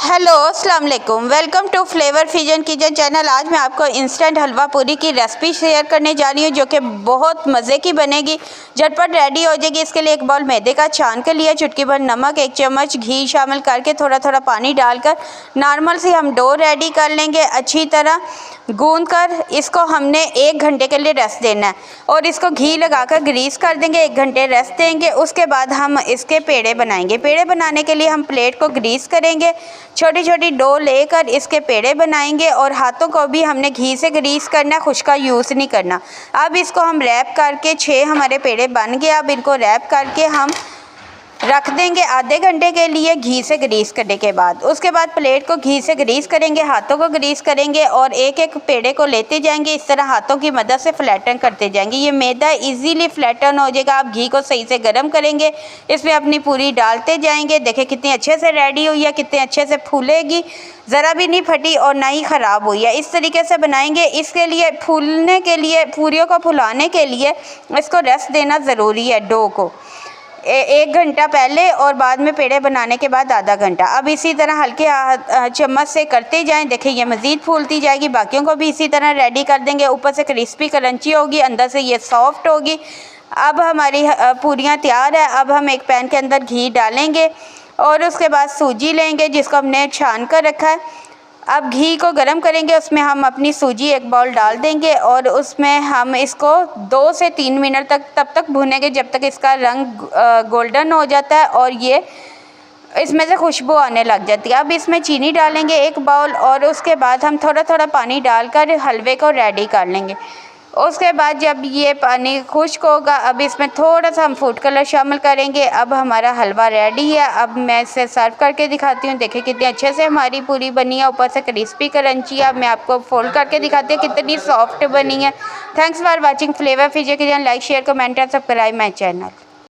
Hello अस्सलाम वालेकुम, welcome to Flavour Fusion Kitchen channel. आज मैं आपको इंस्टेंट हलवा पूरी की रेसिपी शेयर करने जा रही हूँ जो कि बहुत मज़े की बनेगी, झटपट रेडी हो जाएगी। इसके लिए एक बाउल मैदे का छान कर लिया, चुटकी भर नमक, 1 चम्मच घी शामिल करके थोड़ा थोड़ा पानी डालकर नॉर्मल से हम डो रेडी कर लेंगे। अच्छी तरह गूंद कर इसको हमने 1 घंटे के लिए रेस्ट देना है और इसको घी लगाकर ग्रीस कर देंगे। 1 घंटे रेस्ट देंगे। उसके बाद हम इसके पेड़े बनाएंगे। पेड़े बनाने के लिए हम प्लेट को ग्रीस करेंगे, छोटी छोटी डो लेकर इसके पेड़े बनाएंगे और हाथों को भी हमने घी से ग्रीस करना, खुश्क का यूज़ नहीं करना। अब इसको हम रैप करके 6 हमारे पेड़े बन गए। अब इनको रैप करके हम रख देंगे आधे घंटे के लिए घी से ग्रीस करने के बाद। उसके बाद प्लेट को घी से ग्रीस करेंगे, हाथों को ग्रीस करेंगे और एक एक पेड़े को लेते जाएंगे। इस तरह हाथों की मदद से फ्लैटन करते जाएंगे। ये मैदा इजीली फ्लैटन हो जाएगा। आप घी को सही से गर्म करेंगे, इसमें अपनी पूरी डालते जाएंगे। देखें कितनी अच्छे से रेडी हुई है, कितने अच्छे से फूलेगी, ज़रा भी नहीं फटी और ना ही ख़राब हुई है। इस तरीके से बनाएंगे। इसके लिए फूलने के लिए, पूरियों को फुलाने के लिए इसको रेस्ट देना ज़रूरी है। डो को 1 घंटा पहले और बाद में पेड़े बनाने के बाद आधा घंटा। अब इसी तरह हल्के चम्मच से करते जाएं। देखिए ये मज़ीद फूलती जाएगी। बाकियों को भी इसी तरह रेडी कर देंगे। ऊपर से क्रिस्पी क्रंची होगी, अंदर से ये सॉफ्ट होगी। अब हमारी पूरियां तैयार है। अब हम एक पैन के अंदर घी डालेंगे और उसके बाद सूजी लेंगे जिसको हमने छान कर रखा है। अब घी को गरम करेंगे, उसमें हम अपनी सूजी 1 बाउल डाल देंगे और उसमें हम इसको 2 से 3 मिनट तब तक भूनेंगे जब तक इसका रंग गोल्डन हो जाता है और ये इसमें से खुशबू आने लग जाती है। अब इसमें चीनी डालेंगे 1 बाउल और उसके बाद हम थोड़ा थोड़ा पानी डालकर हलवे को रेडी कर लेंगे। उसके बाद जब ये पानी खुश्क होगा, अब इसमें थोड़ा सा हम फूड कलर शामिल करेंगे। अब हमारा हलवा रेडी है। अब मैं इसे सर्व करके दिखाती हूँ। देखिए कितने अच्छे से हमारी पूरी बनी है, ऊपर से क्रिस्पी क्रंची है। अब मैं आपको फोल्ड करके दिखाती हूँ कितनी सॉफ्ट बनी है। Thanks for watching flavour Fusion kitchen. Like share comment and subscribe my channel.